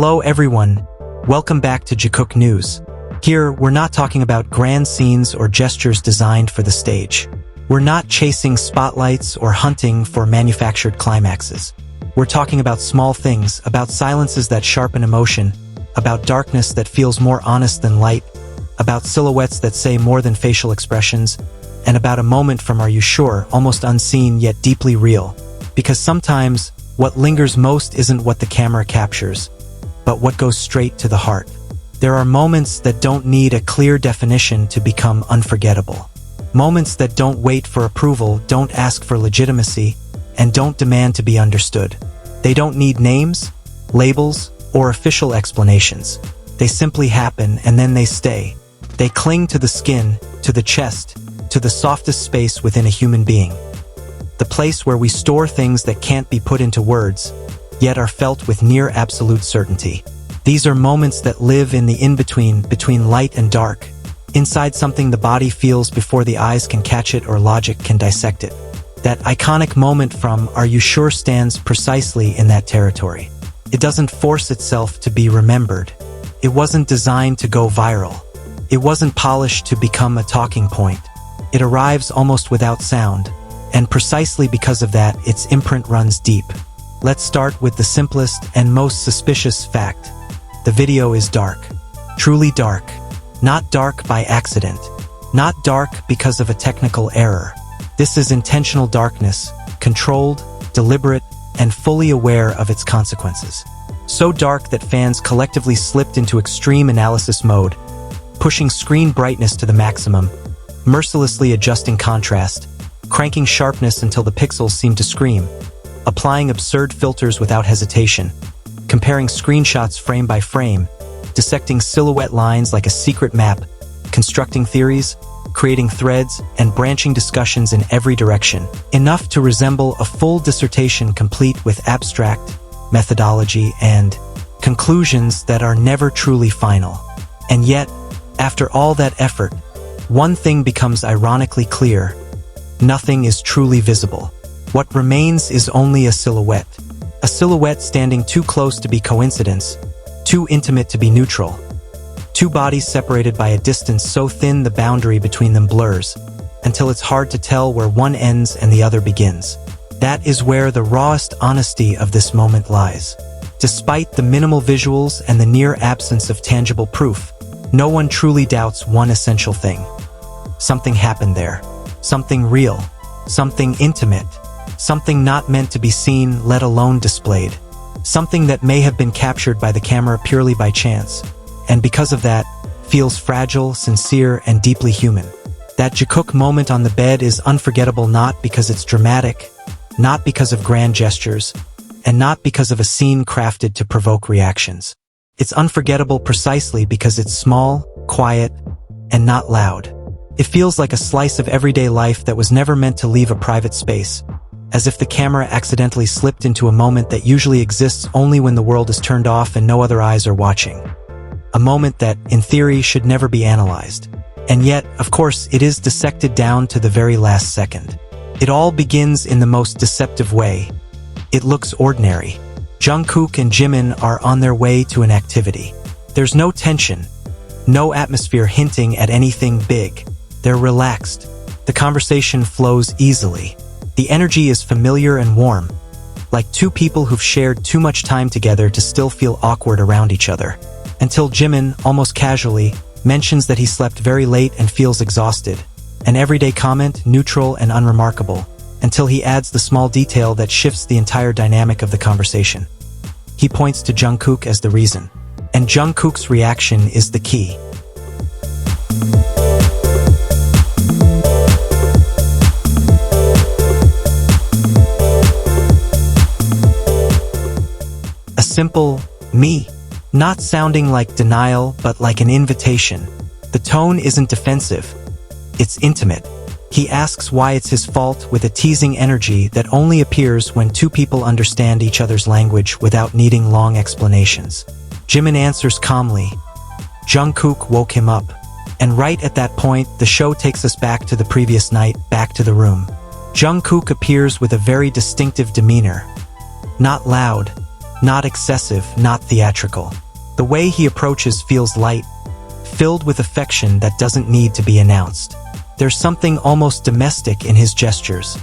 Hello everyone, welcome back to Jikook News. Here, we're not talking about grand scenes or gestures designed for the stage. We're not chasing spotlights or hunting for manufactured climaxes. We're talking about small things, about silences that sharpen emotion, about darkness that feels more honest than light, about silhouettes that say more than facial expressions, and about a moment from Are You Sure, almost unseen yet deeply real. Because sometimes, what lingers most isn't what the camera captures, but what goes straight to the heart. There are moments that don't need a clear definition to become unforgettable. Moments that don't wait for approval, don't ask for legitimacy, and don't demand to be understood. They don't need names, labels, or official explanations. They simply happen and then they stay. They cling to the skin, to the chest, to the softest space within a human being. The place where we store things that can't be put into words, yet are felt with near absolute certainty. These are moments that live in the in-between, between light and dark, inside something the body feels before the eyes can catch it or logic can dissect it. That iconic moment from Are You Sure stands precisely in that territory. It doesn't force itself to be remembered. It wasn't designed to go viral. It wasn't polished to become a talking point. It arrives almost without sound, and precisely because of that, its imprint runs deep. Let's start with the simplest and most suspicious fact. The video is dark. Truly dark. Not dark by accident. Not dark because of a technical error. This is intentional darkness, controlled, deliberate, and fully aware of its consequences. So dark that fans collectively slipped into extreme analysis mode, pushing screen brightness to the maximum, mercilessly adjusting contrast, cranking sharpness until the pixels seem to scream, applying absurd filters without hesitation, comparing screenshots frame by frame, dissecting silhouette lines like a secret map, constructing theories, creating threads, and branching discussions in every direction, enough to resemble a full dissertation complete with abstract, methodology, and conclusions that are never truly final. And yet, after all that effort, one thing becomes ironically clear. Nothing is truly visible. What remains is only a silhouette. A silhouette standing too close to be coincidence, too intimate to be neutral. Two bodies separated by a distance so thin the boundary between them blurs, until it's hard to tell where one ends and the other begins. That is where the rawest honesty of this moment lies. Despite the minimal visuals and the near absence of tangible proof, no one truly doubts one essential thing. Something happened there. Something real, something intimate, something not meant to be seen, let alone displayed, something that may have been captured by the camera purely by chance, and because of that, feels fragile, sincere, and deeply human. That Jikook moment on the bed is unforgettable not because it's dramatic, not because of grand gestures, and not because of a scene crafted to provoke reactions. It's unforgettable precisely because it's small, quiet, and not loud. It feels like a slice of everyday life that was never meant to leave a private space, as if the camera accidentally slipped into a moment that usually exists only when the world is turned off and no other eyes are watching. A moment that, in theory, should never be analyzed. And yet, of course, it is dissected down to the very last second. It all begins in the most deceptive way. It looks ordinary. Jungkook and Jimin are on their way to an activity. There's no tension, no atmosphere hinting at anything big. They're relaxed. The conversation flows easily. The energy is familiar and warm, like two people who've shared too much time together to still feel awkward around each other. Until Jimin, almost casually, mentions that he slept very late and feels exhausted. An everyday comment, neutral and unremarkable, until he adds the small detail that shifts the entire dynamic of the conversation. He points to Jungkook as the reason, and Jungkook's reaction is the key. A simple, me, not sounding like denial, but like an invitation. The tone isn't defensive. It's intimate. He asks why it's his fault with a teasing energy that only appears when two people understand each other's language without needing long explanations. Jimin answers calmly. Jungkook woke him up. And right at that point, the show takes us back to the previous night, back to the room. Jungkook appears with a very distinctive demeanor. Not loud, Not excessive, not theatrical. The way he approaches feels light, filled with affection that doesn't need to be announced. There's something almost domestic in his gestures,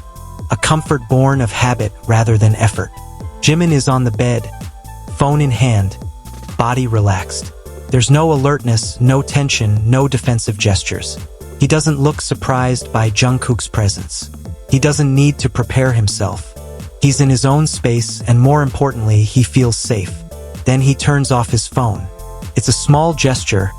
a comfort born of habit rather than effort. Jimin is on the bed, phone in hand, body relaxed. There's no alertness, no tension, no defensive gestures. He doesn't look surprised by Jungkook's presence. He doesn't need to prepare himself. He's in his own space, and more importantly, he feels safe. Then he turns off his phone. It's a small gesture,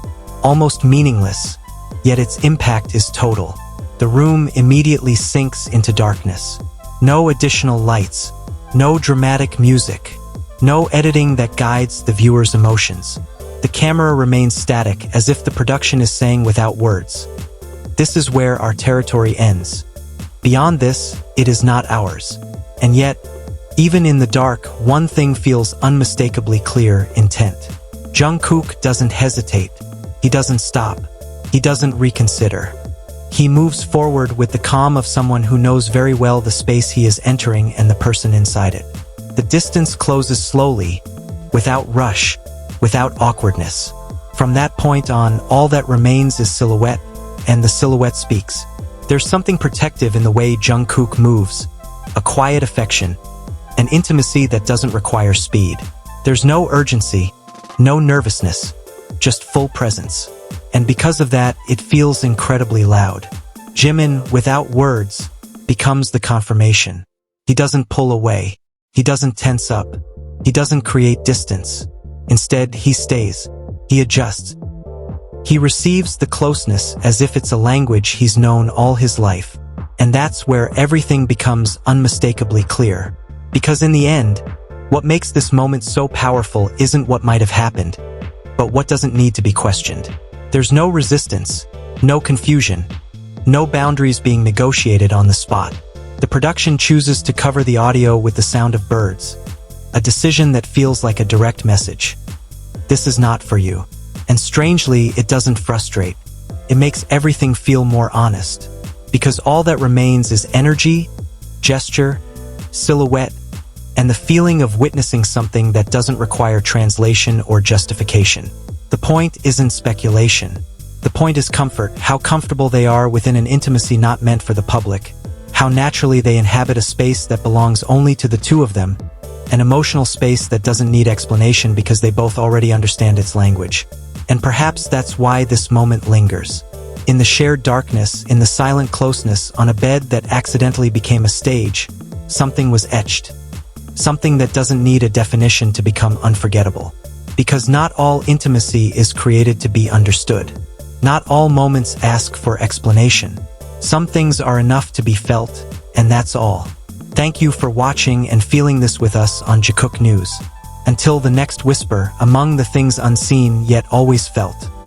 almost meaningless, yet its impact is total. The room immediately sinks into darkness. No additional lights, no dramatic music, no editing that guides the viewer's emotions. The camera remains static, as if the production is saying without words, "This is where our territory ends. Beyond this, it is not ours." And yet, even in the dark, one thing feels unmistakably clear: intent. Jungkook doesn't hesitate. He doesn't stop. He doesn't reconsider. He moves forward with the calm of someone who knows very well the space he is entering and the person inside it. The distance closes slowly, without rush, without awkwardness. From that point on, all that remains is silhouette, and the silhouette speaks. There's something protective in the way Jungkook moves, a quiet affection, an intimacy that doesn't require speed. There's no urgency, no nervousness, just full presence. And because of that, it feels incredibly loud. Jimin, without words, becomes the confirmation. He doesn't pull away. He doesn't tense up. He doesn't create distance. Instead, he stays. He adjusts. He receives the closeness as if it's a language he's known all his life. And that's where everything becomes unmistakably clear. Because in the end, what makes this moment so powerful isn't what might have happened, but what doesn't need to be questioned. There's no resistance, no confusion, no boundaries being negotiated on the spot. The production chooses to cover the audio with the sound of birds, a decision that feels like a direct message. This is not for you. And strangely, it doesn't frustrate. It makes everything feel more honest. Because all that remains is energy, gesture, silhouette, and the feeling of witnessing something that doesn't require translation or justification. The point isn't speculation. The point is comfort, how comfortable they are within an intimacy not meant for the public, how naturally they inhabit a space that belongs only to the two of them, an emotional space that doesn't need explanation because they both already understand its language. And perhaps that's why this moment lingers. In the shared darkness, in the silent closeness, on a bed that accidentally became a stage, something was etched. Something that doesn't need a definition to become unforgettable. Because not all intimacy is created to be understood. Not all moments ask for explanation. Some things are enough to be felt, and that's all. Thank you for watching and feeling this with us on Jikook News. Until the next whisper, among the things unseen yet always felt.